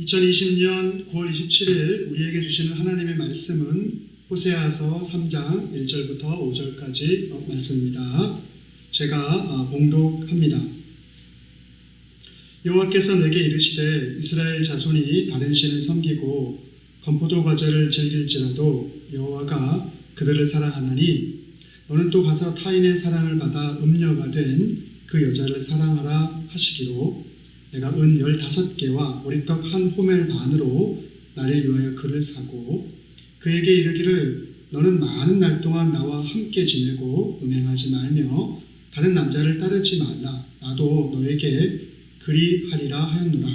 2020년 9월 27일 우리에게 주시는 하나님의 말씀은 호세아서 3장 1절부터 5절까지 말씀입니다. 제가 봉독합니다. 여호와께서 내게 이르시되 이스라엘 자손이 다른 신을 섬기고 건포도 과자를 즐길지라도 여호와가 그들을 사랑하나니 너는 또 가서 타인의 사랑을 받아 음녀가 된 그 여자를 사랑하라 하시기로 내가 은 15개와 보리떡 한 호멜 반으로 나를 위하여 그를 사고 그에게 이르기를 너는 많은 날 동안 나와 함께 지내고 음행하지 말며 다른 남자를 따르지 말라. 나도 너에게 그리하리라 하였노라.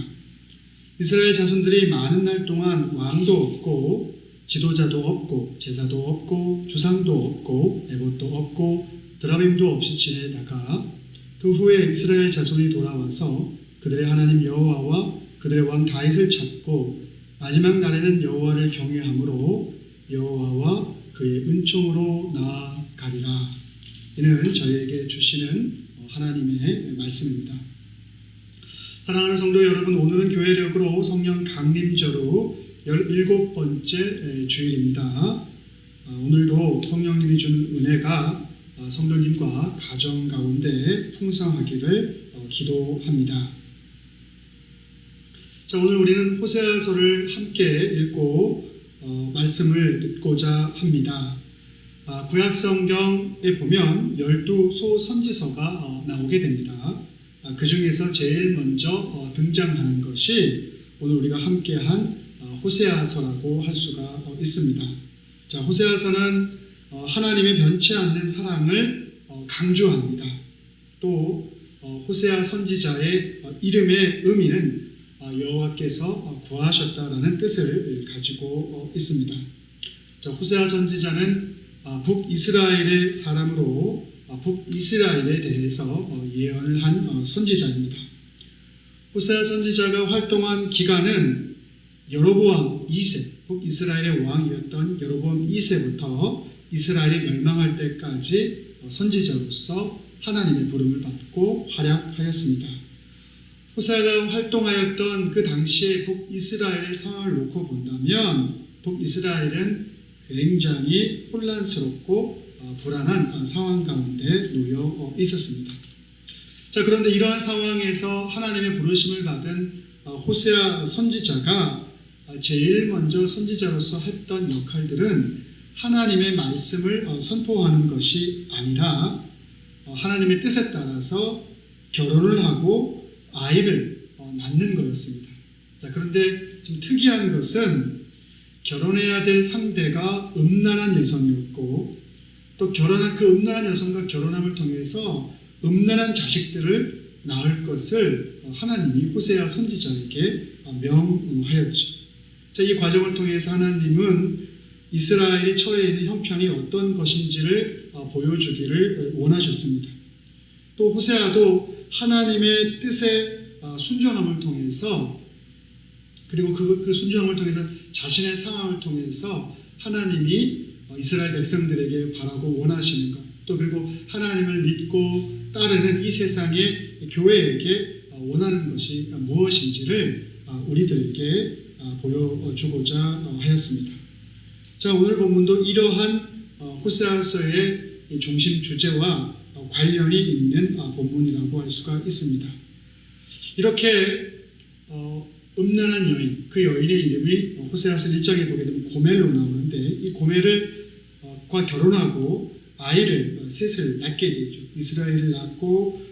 이스라엘 자손들이 많은 날 동안 왕도 없고 지도자도 없고 제사도 없고 주상도 없고 에봇도 없고 드라빔도 없이 지내다가 그 후에 이스라엘 자손이 돌아와서 그들의 하나님 여호와와 그들의 왕 다윗을 찾고 마지막 날에는 여호와를 경외함으로 여호와와 그의 은총으로 나아가리라. 이는 저희에게 주시는 하나님의 말씀입니다. 사랑하는 성도 여러분, 오늘은 교회력으로 성령 강림절후 17번째 주일입니다. 오늘도 성령님이 주는 은혜가 성도님과 가정 가운데 풍성하기를 기도합니다. 자, 오늘 우리는 호세아서를 함께 읽고 말씀을 듣고자 합니다. 구약 성경에 보면 12소 선지서가 나오게 됩니다. 그 중에서 제일 먼저 등장하는 것이 오늘 우리가 함께한 호세아서라고 할 수가 있습니다. 자, 호세아서는 하나님의 변치 않는 사랑을 강조합니다. 또 호세아 선지자의 이름의 의미는 여호와께서 구하셨다라는 뜻을 가지고 있습니다. 자, 호세아 선지자는 북이스라엘의 사람으로 북이스라엘에 대해서 예언을 한 선지자입니다. 호세아 선지자가 활동한 기간은 여로보암 2세, 북이스라엘의 왕이었던 여로보암 2세부터 이스라엘이 멸망할 때까지 선지자로서 하나님의 부름을 받고 활약하였습니다. 호세아가 활동하였던 그 당시의 북이스라엘의 상황을 놓고 본다면 북이스라엘은 굉장히 혼란스럽고 불안한 상황 가운데 놓여 있었습니다. 자, 그런데 이러한 상황에서 하나님의 부르심을 받은 호세아 선지자가 제일 먼저 선지자로서 했던 역할들은 하나님의 말씀을 선포하는 것이 아니라 하나님의 뜻에 따라서 결혼을 하고 아이를 낳는 거였습니다. 자, 그런데 좀 특이한 것은 결혼해야 될 상대가 음란한 여성이었고 또 결혼한 그 음란한 여성과 결혼함을 통해서 음란한 자식들을 낳을 것을 하나님이 호세아 선지자에게 명하였죠. 자, 이 과정을 통해서 하나님은 이스라엘이 처해 있는 형편이 어떤 것인지를 보여주기를 원하셨습니다. 또 호세아도 하나님의 뜻에 순종함을 통해서 그리고 그 순종함을 통해서 자신의 상황을 통해서 하나님이 이스라엘 백성들에게 바라고 원하시는 것, 또 그리고 하나님을 믿고 따르는 이 세상의 교회에게 원하는 것이 무엇인지를 우리들에게 보여주고자 하였습니다. 자, 오늘 본문도 이러한 호세아서의 중심 주제와 관련이 있는 본문이라고 할 수가 있습니다. 이렇게 음란한 여인, 그 여인의 이름이 호세아서 1장에 보게 되면 고멜로 나오는데 이 고멜과 결혼하고 아이를 셋을 낳게 되죠. 이스라엘을 낳고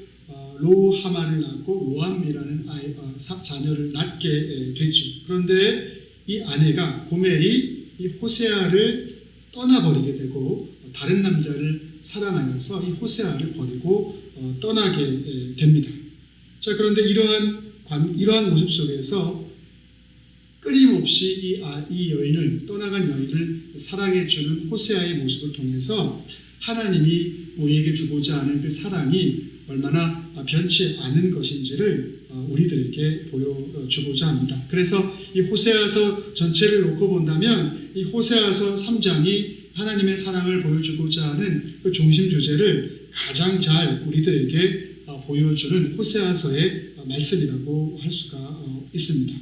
로하만을 낳고 로암이라는 자녀를 낳게 되죠. 그런데 이 아내가 고멜이 이 호세아를 떠나버리게 되고 다른 남자를 사랑하여서 이 호세아를 버리고 떠나게 됩니다. 자, 그런데 이러한 모습 속에서 끊임없이 이 여인을, 떠나간 여인을 사랑해주는 호세아의 모습을 통해서 하나님이 우리에게 주고자 하는 그 사랑이 얼마나 변치 않은 것인지를 우리들에게 보여주고자 합니다. 그래서 이 호세아서 전체를 놓고 본다면 이 호세아서 3장이 하나님의 사랑을 보여주고자 하는 그 중심 주제를 가장 잘 우리들에게 보여주는 호세아서의 말씀이라고 할 수가 있습니다.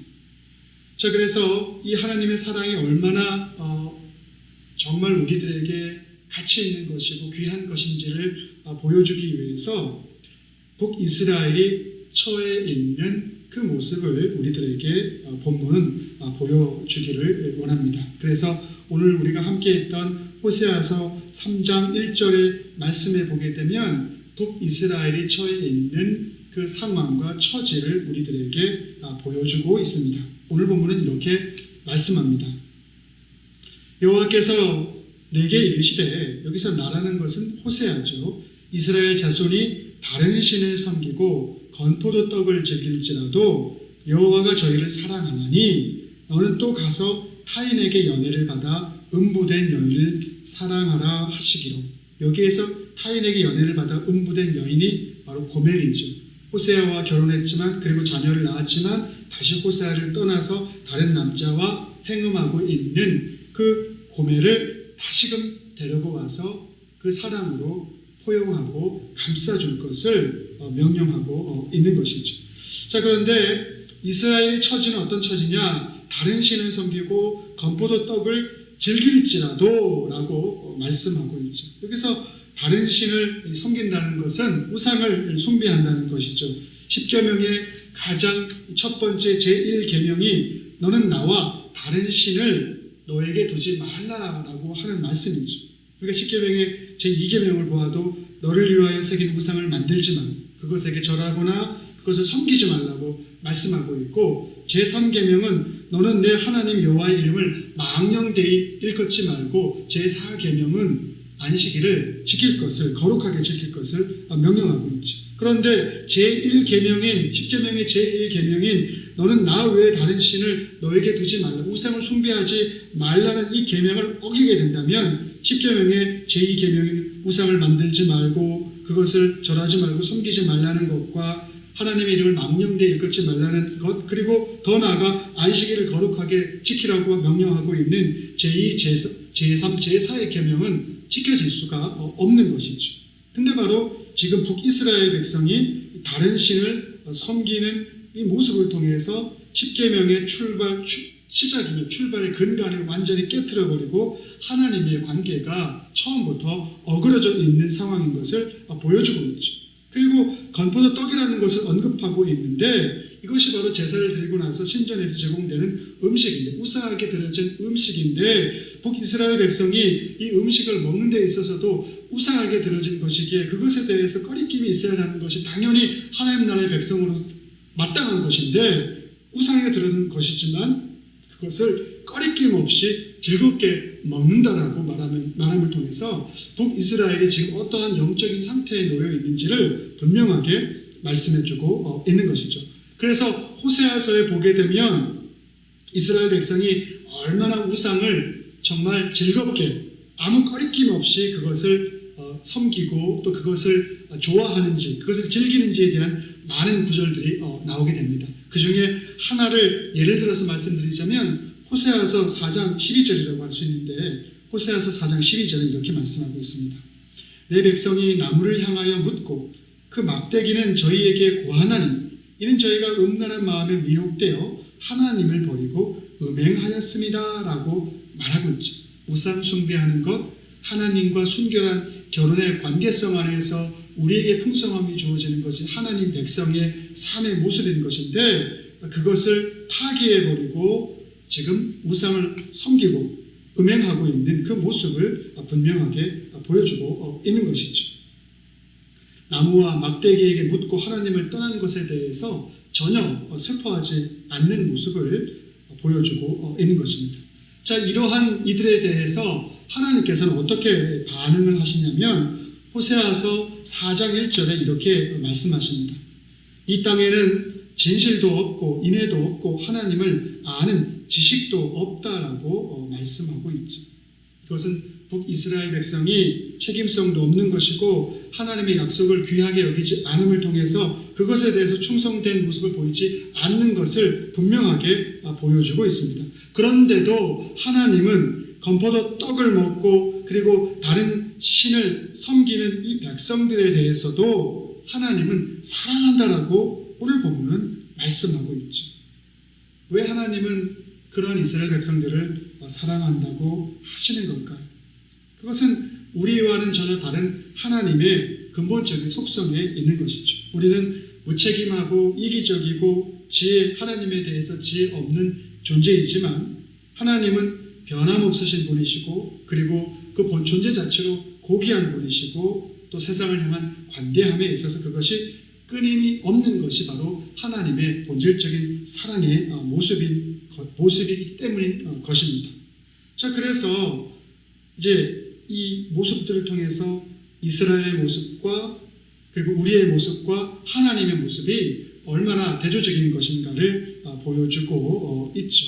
자, 그래서 이 하나님의 사랑이 얼마나 정말 우리들에게 가치 있는 것이고 귀한 것인지를 보여주기 위해서 북이스라엘이 처해 있는 그 모습을 우리들에게 본문은 보여주기를 원합니다. 그래서 오늘 우리가 함께 했던 호세아서 3장 1절의 말씀에 보게 되면 북이스라엘이 처해 있는 그 상황과 처지를 우리들에게 보여주고 있습니다. 오늘 본문은 이렇게 말씀합니다. 여호와께서 내게 이르시되, 여기서 나라는 것은 호세아죠. 이스라엘 자손이 다른 신을 섬기고 건포도 떡을 즐길지라도 여호와가 저희를 사랑하나니 너는 또 가서 타인에게 연애를 받아 음부된 여인을 사랑하라 하시기로. 여기에서 타인에게 연애를 받아 음부된 여인이 바로 고멜이죠. 호세아와 결혼했지만 그리고 자녀를 낳았지만 다시 호세아를 떠나서 다른 남자와 행음하고 있는 그 고멜을 다시금 데리고 와서 그 사랑으로 포용하고 감싸줄 것을 명령하고 있는 것이죠. 자, 그런데 이스라엘의 처지는 어떤 처지냐? 다른 신을 섬기고 건포도 떡을 즐길지라도 라고 말씀하고 있죠. 여기서 다른 신을 섬긴다는 것은 우상을 숭배한다는 것이죠. 십계명의 가장 첫 번째 제1계명이 너는 나와 다른 신을 너에게 두지 말라라고 하는 말씀이죠. 그러니까 십계명의 제2계명을 보아도 너를 위하여 새긴 우상을 만들지 마, 그것에게 절하거나 그것을 섬기지 말라고 말씀하고 있고, 제3계명은 너는 내 하나님 여호와의 이름을 망령되이 일컫지 말고, 제4계명은 안식일을 지킬 것을, 거룩하게 지킬 것을 명령하고 있죠. 그런데 제1계명인, 십계명의 제1계명인 너는 나 외에 다른 신을 너에게 두지 말라, 우상을 숭배하지 말라는 이 계명을 어기게 된다면 십계명의 제2계명인 우상을 만들지 말고 그것을 절하지 말고 섬기지 말라는 것과 하나님의 이름을 망령되이 일컫지 말라는 것, 그리고 더 나아가 안식일을 거룩하게 지키라고 명령하고 있는 제2, 제3, 제4의 계명은 지켜질 수가 없는 것이죠. 근데 바로 지금 북이스라엘 백성이 다른 신을 섬기는 이 모습을 통해서 십계명의 시작이며 출발의 근간을 완전히 깨트려버리고 하나님의 관계가 처음부터 어그러져 있는 상황인 것을 보여주고 있죠. 그리고 건포도 떡이라는 것을 언급하고 있는데 이것이 바로 제사를 드리고 나서 신전에서 제공되는 음식인데, 우상하게 드려진 음식인데, 북이스라엘 백성이 이 음식을 먹는 데 있어서도 우상하게 드려진 것이기에 그것에 대해서 꺼리낌이 있어야 하는 것이 당연히 하나님 나라의 백성으로 마땅한 것인데, 우상하게 드려진 것이지만 그것을 꺼리낌 없이 즐겁게 먹는다라고 말함을 통해서 북이스라엘이 지금 어떠한 영적인 상태에 놓여 있는지를 분명하게 말씀해주고 있는 것이죠. 그래서 호세아서에 보게 되면 이스라엘 백성이 얼마나 우상을 정말 즐겁게 아무 꺼리낌 없이 그것을 섬기고 또 그것을 좋아하는지, 그것을 즐기는지에 대한 많은 구절들이 나오게 됩니다. 그 중에 하나를 예를 들어서 말씀드리자면 호세아서 4장 12절이라고 할 수 있는데, 호세아서 4장 12절에 이렇게 말씀하고 있습니다. 내 백성이 나무를 향하여 묻고 그 막대기는 저희에게 고하나니 이는 저희가 음란한 마음에 미혹되어 하나님을 버리고 음행하였습니다 라고 말하고 있죠. 우상 숭배하는 것, 하나님과 순결한 결혼의 관계성 안에서 우리에게 풍성함이 주어지는 것이 하나님 백성의 삶의 모습인 것인데, 그것을 파기해버리고 지금 우상을 섬기고 음행하고 있는 그 모습을 분명하게 보여주고 있는 것이죠. 나무와 막대기에게 묻고 하나님을 떠나는 것에 대해서 전혀 슬퍼하지 않는 모습을 보여주고 있는 것입니다. 자, 이러한 이들에 대해서 하나님께서는 어떻게 반응을 하시냐면 호세아서 4장 1절에 이렇게 말씀하십니다. 이 땅에는 진실도 없고 인애도 없고 하나님을 아는 지식도 없다라고 말씀하고 있죠. 그것은 북이스라엘 백성이 책임성도 없는 것이고 하나님의 약속을 귀하게 여기지 않음을 통해서 그것에 대해서 충성된 모습을 보이지 않는 것을 분명하게 보여주고 있습니다. 그런데도 하나님은 건포도 떡을 먹고 그리고 다른 신을 섬기는 이 백성들에 대해서도 하나님은 사랑한다라고 오늘 본문은 말씀하고 있죠. 왜 하나님은 그런 이스라엘 백성들을 사랑한다고 하시는 걸까요? 그것은 우리와는 전혀 다른 하나님의 근본적인 속성에 있는 것이죠. 우리는 무책임하고 이기적이고 하나님에 대해서 지혜 없는 존재이지만 하나님은 변함없으신 분이시고 그리고 그 본 존재 자체로 고귀한 분이시고 또 세상을 향한 관대함에 있어서 그것이 끊임이 없는 것이 바로 하나님의 본질적인 사랑의 모습이기 때문인 것입니다. 자, 그래서 이제 이 모습들을 통해서 이스라엘의 모습과 그리고 우리의 모습과 하나님의 모습이 얼마나 대조적인 것인가를 보여주고 있죠.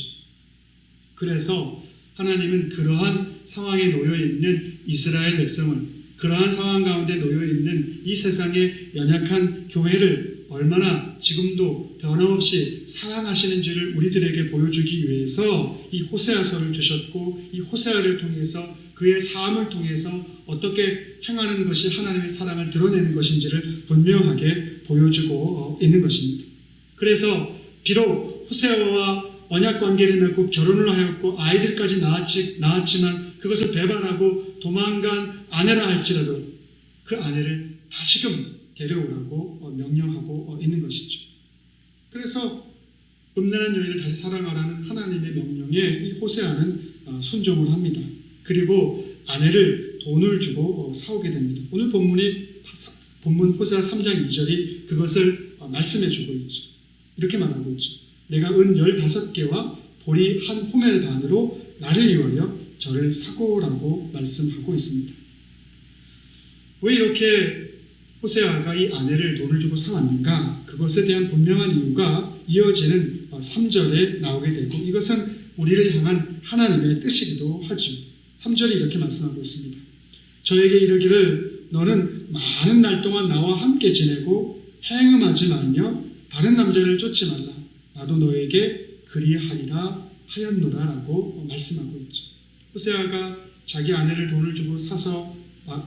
그래서 하나님은 그러한 상황에 놓여 있는 이스라엘 백성을, 그러한 상황 가운데 놓여 있는 이 세상의 연약한 교회를 얼마나 지금도 변함없이 사랑하시는지를 우리들에게 보여주기 위해서 이 호세아서를 주셨고, 이 호세아를 통해서 그의 삶을 통해서 어떻게 행하는 것이 하나님의 사랑을 드러내는 것인지를 분명하게 보여주고 있는 것입니다. 그래서 비록 호세아와 언약 관계를 맺고 결혼을 하였고 아이들까지 낳았지만 그것을 배반하고 도망간 아내라 할지라도 그 아내를 다시금 데려오라고 명령하고 있는 것이죠. 그래서 음란한 여인을 다시 사랑하라는 하나님의 명령에 이 호세아는 순종을 합니다. 그리고 아내를 돈을 주고 사오게 됩니다. 오늘 본문 호세아 3장 2절이 그것을 말씀해 주고 있죠. 이렇게 말하고 있죠. 내가 은 15개와 보리 한 호멜 반으로 나를 위하여 저를 사고라고 말씀하고 있습니다. 왜 이렇게 호세아가 이 아내를 돈을 주고 사왔는가? 그것에 대한 분명한 이유가 이어지는 3절에 나오게 되고 이것은 우리를 향한 하나님의 뜻이기도 하죠. 3절이 이렇게 말씀하고 있습니다. 저에게 이르기를 너는 많은 날 동안 나와 함께 지내고 행음하지 말며 다른 남자를 쫓지 말라. 나도 너에게 그리하리라 하였노라 라고 말씀하고 있죠. 호세아가 자기 아내를 돈을 주고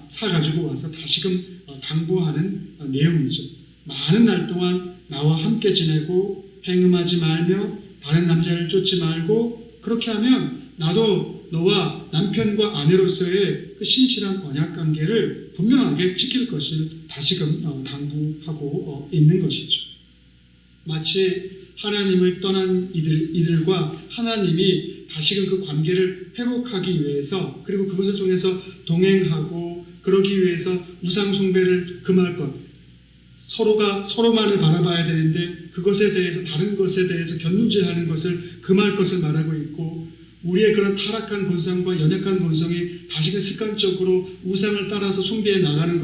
사가지고 와서 다시금 당부하는 내용이죠. 많은 날 동안 나와 함께 지내고 행음하지 말며 다른 남자를 쫓지 말고 그렇게 하면 나도 너와 남편과 아내로서의 그 신실한 언약관계를 분명하게 지킬 것을 다시금 당부하고 있는 것이죠. 마치 하나님을 떠난 이들과 하나님이 다시금 그 관계를 회복하기 위해서 그리고 그것을 통해서 동행하고 그러기 위해서 우상 숭배를 금할 것, 서로가 서로만을 바라봐야 되는데 그것에 대해서 다른 것에 대해서 곁눈질하는 것을 금할 것을 말하고 있고 우리의 그런 타락한 본성과 연약한 본성이 다시금 습관적으로 우상을 따라서 숭배해 나가는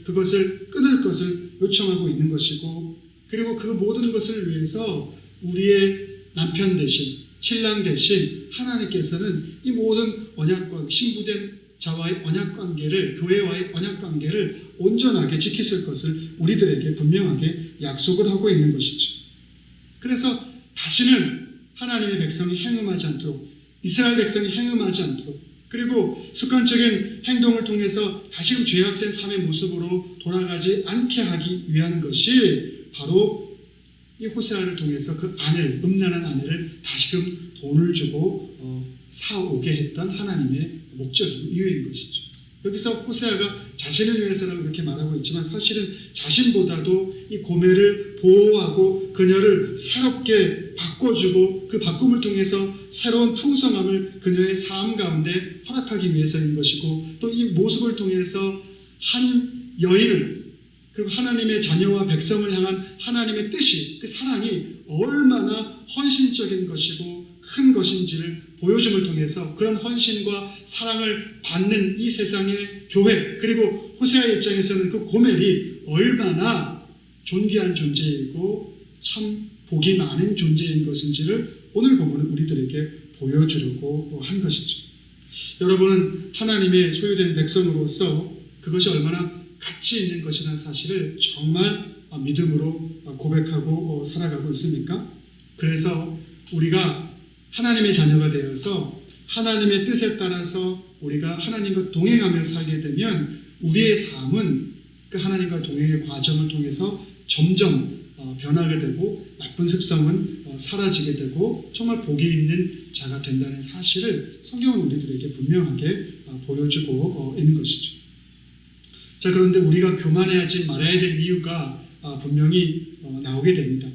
그것을 끊을 것을 요청하고 있는 것이고 그리고 그 모든 것을 위해서 우리의 남편 대신 신랑 대신 하나님께서는 이 모든 신부된 자와의 언약관계를 교회와의 언약관계를 온전하게 지키실 것을 우리들에게 분명하게 약속을 하고 있는 것이죠. 그래서 다시는 하나님의 백성이 행음하지 않도록 이스라엘 백성이 행음하지 않도록 그리고 습관적인 행동을 통해서 다시금 죄악된 삶의 모습으로 돌아가지 않게 하기 위한 것이 바로 이 호세아를 통해서 그 아내를 음란한 아내를 다시금 돈을 주고 사오게 했던 하나님의 목적이고 이유인 것이죠. 여기서 호세아가 자신을 위해서라고 그렇게 말하고 있지만 사실은 자신보다도 이 고멜을 보호하고 그녀를 새롭게 바꿔주고 그 바꿈을 통해서 새로운 풍성함을 그녀의 삶 가운데 허락하기 위해서인 것이고 또 이 모습을 통해서 한 여인을 그리고 하나님의 자녀와 백성을 향한 하나님의 뜻이 그 사랑이 얼마나 헌신적인 것이고 큰 것인지를 보여줌을 통해서 그런 헌신과 사랑을 받는 이 세상의 교회 그리고 호세아의 입장에서는 그 고멜이 얼마나 존귀한 존재이고 참 복이 많은 존재인 것인지를 오늘 본문은 우리들에게 보여주려고 한 것이죠. 여러분은 하나님의 소유된 백성으로서 그것이 얼마나 가치 있는 것이라는 사실을 정말 믿음으로 고백하고 살아가고 있습니까? 그래서 우리가 하나님의 자녀가 되어서 하나님의 뜻에 따라서 우리가 하나님과 동행하며 살게 되면 우리의 삶은 그 하나님과 동행의 과정을 통해서 점점 변하게 되고 나쁜 습성은 사라지게 되고 정말 복이 있는 자가 된다는 사실을 성경은 우리들에게 분명하게 보여주고 있는 것이죠. 자, 그런데 우리가 교만해하지 말아야 될 이유가 분명히 나오게 됩니다.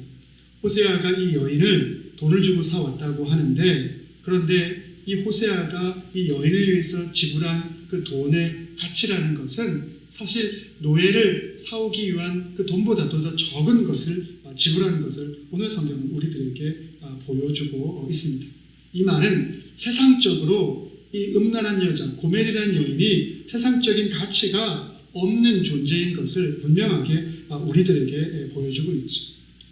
호세아가 이 여인을 돈을 주고 사왔다고 하는데, 그런데 이 호세아가 이 여인을 위해서 지불한 그 돈의 가치라는 것은 사실 노예를 사오기 위한 그 돈보다도 더 적은 것을 지불하는 것을 오늘 성경은 우리들에게 보여주고 있습니다. 이 말은 세상적으로 이 음란한 여자 고멜이라는 여인이 세상적인 가치가 없는 존재인 것을 분명하게 우리들에게 보여주고 있죠.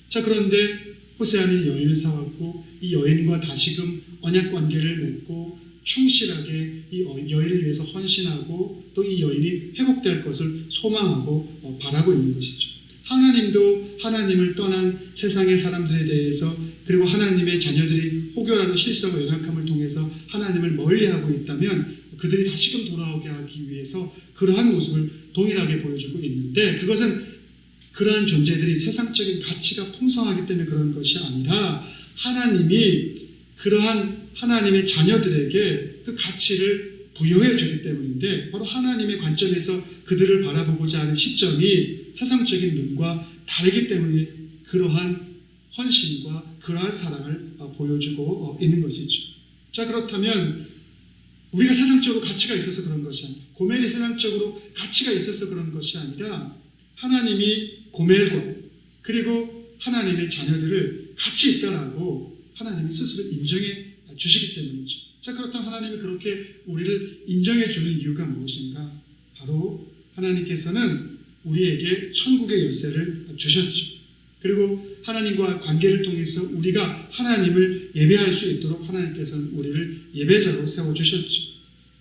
자, 그런데 호세아는 여인을 사왔고 이 여인과 다시금 언약 관계를 맺고 충실하게 이 여인을 위해서 헌신하고 또 이 여인이 회복될 것을 소망하고 바라고 있는 것이죠. 하나님도 하나님을 떠난 세상의 사람들에 대해서, 그리고 하나님의 자녀들이 혹여라도 실수하고 연약함을 통해서 하나님을 멀리하고 있다면 그들이 다시금 돌아오게 하기 위해서 그러한 모습을 동일하게 보여주고 있는데, 그것은 그러한 존재들이 세상적인 가치가 풍성하기 때문에 그런 것이 아니라 하나님이 그러한 하나님의 자녀들에게 그 가치를 부여해 주기 때문인데, 바로 하나님의 관점에서 그들을 바라보고자 하는 시점이 세상적인 눈과 다르기 때문에 그러한 헌신과 그러한 사랑을 보여주고 있는 것이죠. 자, 그렇다면 우리가 세상적으로 가치가 있어서 그런 것이 아니라, 고멜이 세상적으로 가치가 있어서 그런 것이 아니라 하나님이 고멜과 그리고 하나님의 자녀들을 가치 있다라고 하나님이 스스로 인정해 주시기 때문이죠. 자, 그렇다면 하나님이 그렇게 우리를 인정해 주는 이유가 무엇인가? 바로 하나님께서는 우리에게 천국의 열쇠를 주셨죠. 그리고 하나님과 관계를 통해서 우리가 하나님을 예배할 수 있도록 하나님께서는 우리를 예배자로 세워주셨죠.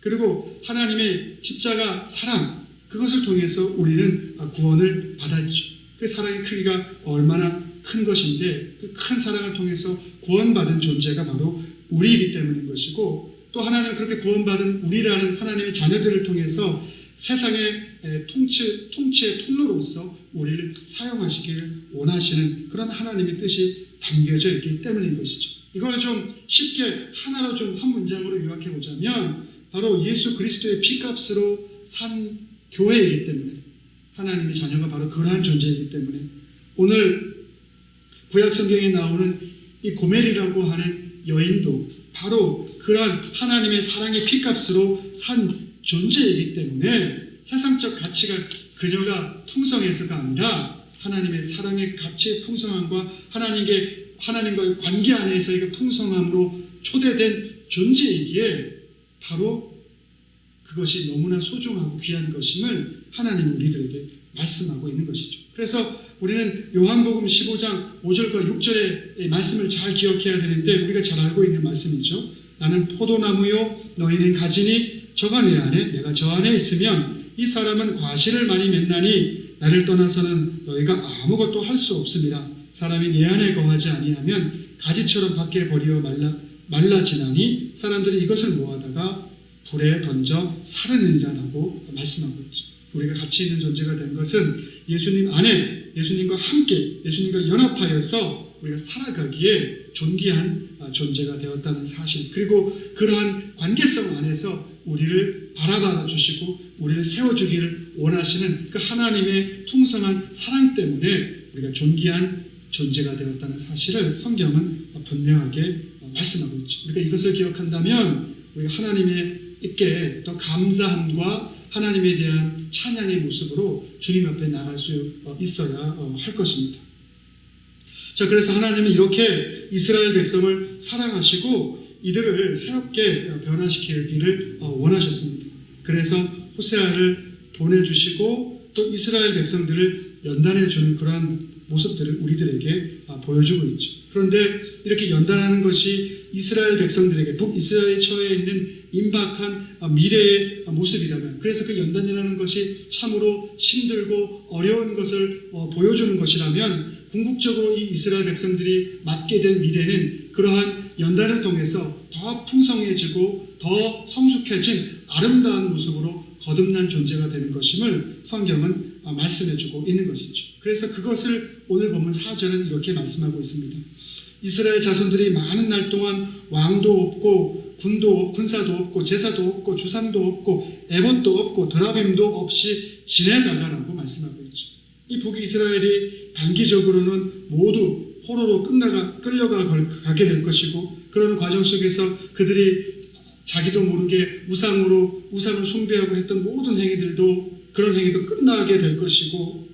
그리고 하나님의 십자가 사랑, 그것을 통해서 우리는 구원을 받았죠. 그 사랑의 크기가 얼마나 큰 것인데, 그 큰 사랑을 통해서 구원받은 존재가 바로 우리이기 때문인 것이고, 또 하나님은 그렇게 구원받은 우리라는 하나님의 자녀들을 통해서 세상의 통치의 통로로서 우리를 사용하시기를 원하시는 그런 하나님의 뜻이 담겨져 있기 때문인 것이죠. 이걸 좀 쉽게 하나로 좀 한 문장으로 요약해 보자면, 바로 예수 그리스도의 피값으로 산 교회이기 때문에, 하나님의 자녀가 바로 그러한 존재이기 때문에 오늘 구약 성경에 나오는 이 고멜이라고 하는 여인도 바로 그러한 하나님의 사랑의 피값으로 산 존재이기 때문에 세상적 가치가 그녀가 풍성해서가 아니라 하나님의 사랑의 가치의 풍성함과 하나님과의 관계 안에서의 그 풍성함으로 초대된 존재이기에 바로 그것이 너무나 소중하고 귀한 것임을 하나님이 우리들에게 말씀하고 있는 것이죠. 그래서 우리는 요한복음 15장 5절과 6절의 말씀을 잘 기억해야 되는데, 우리가 잘 알고 있는 말씀이죠. 나는 포도나무요 너희는 가지니 저가 내 안에 내가 저 안에 있으면 이 사람은 과실을 많이 맺나니 나를 떠나서는 너희가 아무것도 할 수 없습니다. 사람이 내 안에 거하지 아니하면 가지처럼 밖에 버리어 말라지나니 사람들이 이것을 모아다가 불에 던져 사르느니라라고 말씀하고 있죠. 우리가 가치 있는 존재가 된 것은 예수님 안에, 예수님과 함께, 예수님과 연합하여서 우리가 살아가기에 존귀한 존재가 되었다는 사실, 그리고 그러한 관계성 안에서 우리를 바라봐 주시고 우리를 세워주기를 원하시는 그 하나님의 풍성한 사랑 때문에 우리가 존귀한 존재가 되었다는 사실을 성경은 분명하게 말씀하고 있죠. 우리가 이것을 기억한다면 우리가 하나님께 더 감사함과 하나님에 대한 찬양의 모습으로 주님 앞에 나갈 수 있어야 할 것입니다. 자, 그래서 하나님은 이렇게 이스라엘 백성을 사랑하시고 이들을 새롭게 변화시키기를 원하셨습니다. 그래서 호세아를 보내주시고 또 이스라엘 백성들을 연단해 주는 그러한 모습들을 우리들에게 보여주고 있죠. 그런데 이렇게 연단하는 것이 이스라엘 백성들에게 북이스라엘에 처해 있는 임박한 미래의 모습이라면, 그래서 그 연단이라는 것이 참으로 힘들고 어려운 것을 보여주는 것이라면, 궁극적으로 이 이스라엘 백성들이 맞게 될 미래는 그러한 연단을 통해서 더 풍성해지고 더 성숙해진 아름다운 모습으로 거듭난 존재가 되는 것임을 성경은 말씀해주고 있는 것이죠. 그래서 그것을 오늘 보면 4절은 이렇게 말씀하고 있습니다. 이스라엘 자손들이 많은 날 동안 왕도 없고 군사도 없고 제사도 없고 주상도 없고 에봇도 없고 드라빔도 없이 지내다가라고 말씀하고 있죠. 이 북이스라엘이 단기적으로는 모두 포로로 끌려가게 될 것이고, 그러는 과정 속에서 그들이 자기도 모르게 우상을 숭배하고 했던 모든 그런 행위도 끝나게 될 것이고,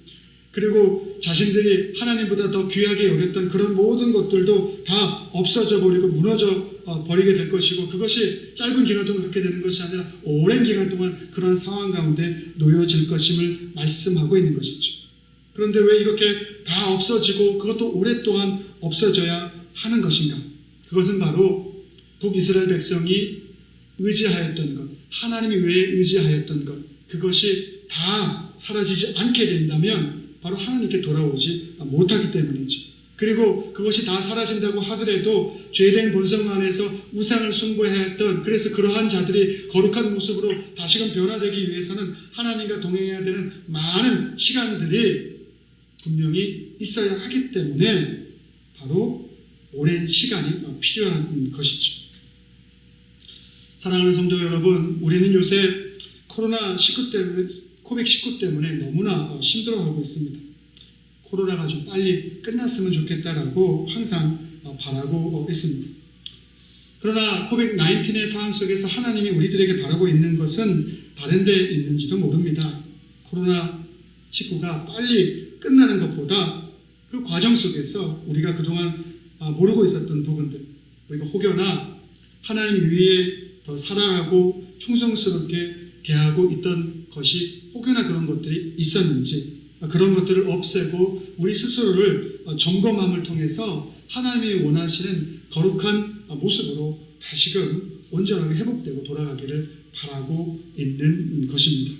그리고 자신들이 하나님보다 더 귀하게 여겼던 그런 모든 것들도 다 없어져 버리고 무너져 버리게 될 것이고, 그것이 짧은 기간 동안 그렇게 되는 것이 아니라 오랜 기간 동안 그런 상황 가운데 놓여질 것임을 말씀하고 있는 것이죠. 그런데 왜 이렇게 다 없어지고 그것도 오랫동안 없어져야 하는 것인가? 그것은 바로 북이스라엘 백성이 의지하였던 것, 하나님이 왜 의지하였던 것, 그것이 다 사라지지 않게 된다면 바로 하나님께 돌아오지 못하기 때문이죠. 그리고 그것이 다 사라진다고 하더라도 죄된 본성 안에서 우상을 숭배하였던, 그래서 그러한 자들이 거룩한 모습으로 다시금 변화되기 위해서는 하나님과 동행해야 되는 많은 시간들이 분명히 있어야 하기 때문에 바로 오랜 시간이 필요한 것이죠. 사랑하는 성도 여러분, 우리는 요새 코빅19 때문에 너무나 힘들어하고 있습니다. 코로나가 좀 빨리 끝났으면 좋겠다라고 항상 바라고 있습니다. 그러나 코빅19의 상황 속에서 하나님이 우리들에게 바라고 있는 것은 다른 데 있는지도 모릅니다. 코로나19가 빨리 끝나는 것보다 그 과정 속에서 우리가 그동안 모르고 있었던 부분들, 우리가 혹여나 하나님 위에 더 사랑하고 충성스럽게 대하고 있던 것이 혹여나 그런 것들이 있었는지, 그런 것들을 없애고 우리 스스로를 점검함을 통해서 하나님이 원하시는 거룩한 모습으로 다시금 온전하게 회복되고 돌아가기를 바라고 있는 것입니다.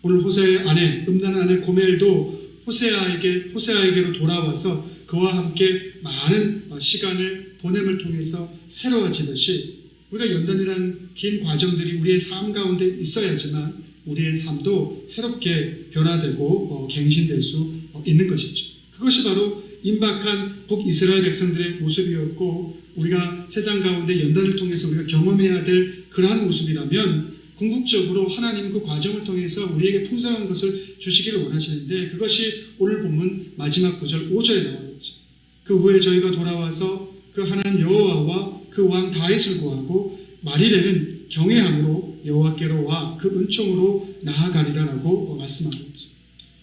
오늘 호세의 아내, 음란한 아내 고멜도 호세아에게로 돌아와서 그와 함께 많은 시간을 보냄을 통해서 새로워지듯이, 우리가 연단이라는 긴 과정들이 우리의 삶 가운데 있어야지만 우리의 삶도 새롭게 변화되고 갱신될 수 있는 것이죠. 그것이 바로 임박한 북이스라엘 백성들의 모습이었고, 우리가 세상 가운데 연단을 통해서 우리가 경험해야 될 그러한 모습이라면 궁극적으로 하나님 그 과정을 통해서 우리에게 풍성한 것을 주시기를 원하시는데, 그것이 오늘 본문 마지막 구절 5절에 나와 있죠. 그 후에 저희가 돌아와서 그 하나님 여호와와 그 왕 다윗을 구하고 말일에는 경외함으로 여호와께로 와 그 은총으로 나아가리라라고 말씀하고 있죠.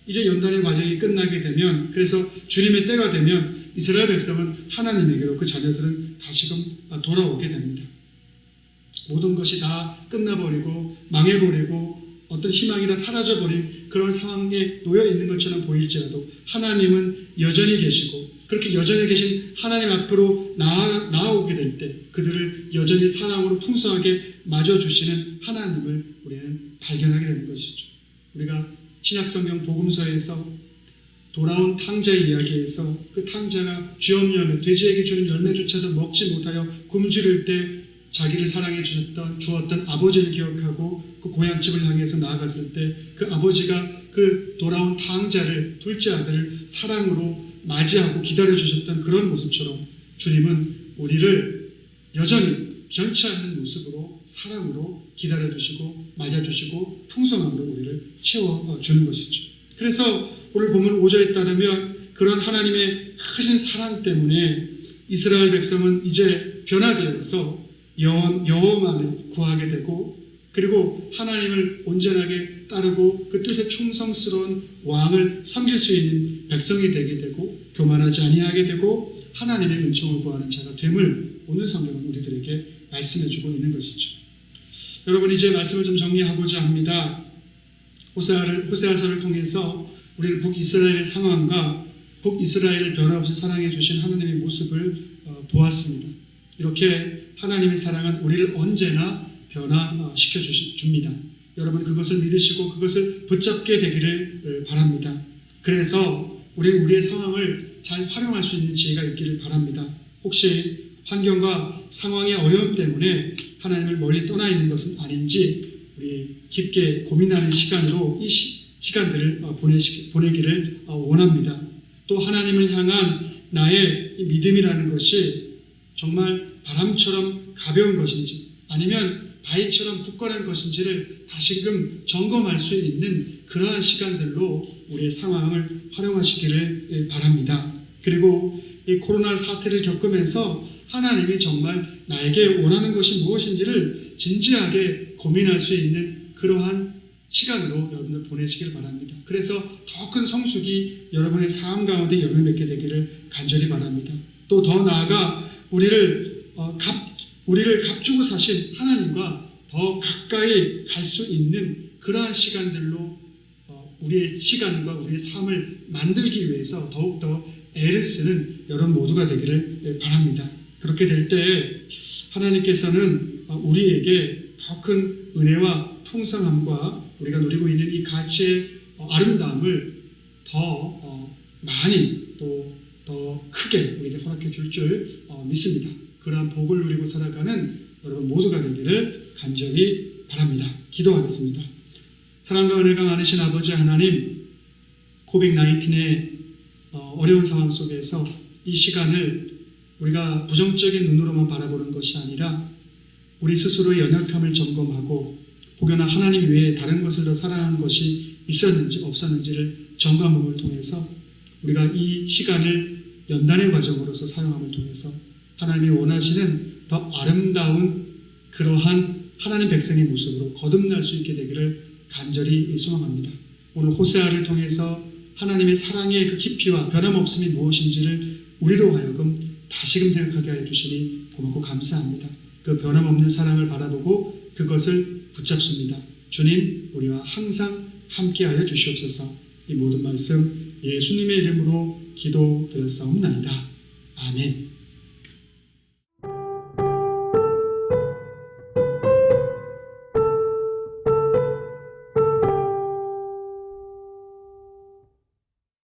이제 연단의 과정이 끝나게 되면, 그래서 주님의 때가 되면 이스라엘 백성은 하나님에게로, 그 자녀들은 다시금 돌아오게 됩니다. 모든 것이 다 끝나버리고 망해버리고 어떤 희망이 다 사라져버린 그런 상황에 놓여 있는 것처럼 보일지라도 하나님은 여전히 계시고, 그렇게 여전히 계신 하나님 앞으로 나아오게 될 때 그들을 여전히 사랑으로 풍성하게 맞아주시는 하나님을 우리는 발견하게 되는 것이죠. 우리가 신약성경 복음서에서 돌아온 탕자의 이야기에서 그 탕자가 쥐없는 열매, 돼지에게 주는 열매조차도 먹지 못하여 굶주릴 때 자기를 사랑해 주었던 아버지를 기억하고 그 고향집을 향해서 나아갔을 때 그 아버지가 그 돌아온 탕자를, 둘째 아들을 사랑으로 맞이하고 기다려 주셨던 그런 모습처럼 주님은 우리를 여전히 변치 않는 모습으로 사랑으로 기다려 주시고 맞아 주시고 풍성함으로 우리를 채워 주는 것이죠. 그래서 오늘 보면 5절에 따르면 그런 하나님의 크신 사랑 때문에 이스라엘 백성은 이제 변화되어서 여호와만을 구하게 되고, 그리고 하나님을 온전하게 따르고 그 뜻에 충성스러운 왕을 섬길 수 있는 백성이 되게 되고, 교만하지 아니하게 되고 하나님의 은총을 구하는 자가 됨을 오늘 성경은 우리들에게 말씀해주고 있는 것이죠. 여러분, 이제 말씀을 좀 정리하고자 합니다. 호세아서를 통해서 우리는 북이스라엘의 상황과 북이스라엘을 변함없이 사랑해 주신 하나님의 모습을 보았습니다. 이렇게 하나님의 사랑은 우리를 언제나 변화시켜 줍니다. 여러분, 그것을 믿으시고 그것을 붙잡게 되기를 바랍니다. 그래서 우리는 우리의 상황을 잘 활용할 수 있는 지혜가 있기를 바랍니다. 혹시 환경과 상황의 어려움 때문에 하나님을 멀리 떠나 있는 것은 아닌지 우리 깊게 고민하는 시간으로 이 시간들을 보내기를 원합니다. 또 하나님을 향한 나의 이 믿음이라는 것이 정말 바람처럼 가벼운 것인지 아니면 바위처럼 굳건한 것인지를 다시금 점검할 수 있는 그러한 시간들로 우리의 상황을 활용하시기를 바랍니다. 그리고 이 코로나 사태를 겪으면서 하나님이 정말 나에게 원하는 것이 무엇인지를 진지하게 고민할 수 있는 그러한 시간으로 여러분들 보내시길 바랍니다. 그래서 더 큰 성숙이 여러분의 삶 가운데 열매 맺게 되기를 간절히 바랍니다. 또 더 나아가 우리를 값주고 사신 하나님과 더 가까이 갈 수 있는 그러한 시간들로 우리의 시간과 우리의 삶을 만들기 위해서 더욱더 애를 쓰는 여러분 모두가 되기를 바랍니다. 그렇게 될 때 하나님께서는 우리에게 더 큰 은혜와 풍성함과 우리가 누리고 있는 이 가치의 아름다움을 더 많이 또 더 크게 우리에게 허락해 줄 믿습니다. 그러한 복을 누리고 살아가는 여러분 모두가 되기를 간절히 바랍니다. 기도하겠습니다. 사랑과 은혜가 많으신 아버지 하나님, 코비드-19의 어려운 상황 속에서 이 시간을 우리가 부정적인 눈으로만 바라보는 것이 아니라 우리 스스로의 연약함을 점검하고 혹여나 하나님 외에 다른 것을 더 사랑하는 것이 있었는지 없었는지를 점검함을 통해서 우리가 이 시간을 연단의 과정으로서 사용함을 통해서 하나님이 원하시는 더 아름다운 그러한 하나님 백성의 모습으로 거듭날 수 있게 되기를 간절히 소망합니다. 오늘 호세아를 통해서 하나님의 사랑의 그 깊이와 변함없음이 무엇인지를 우리로 하여금 다시금 생각하게 하여 주시니 고맙고 감사합니다. 그 변함없는 사랑을 바라보고 그것을 붙잡습니다. 주님, 우리와 항상 함께하여 주시옵소서. 이 모든 말씀 예수님의 이름으로 기도드렸사옵나이다. 아멘.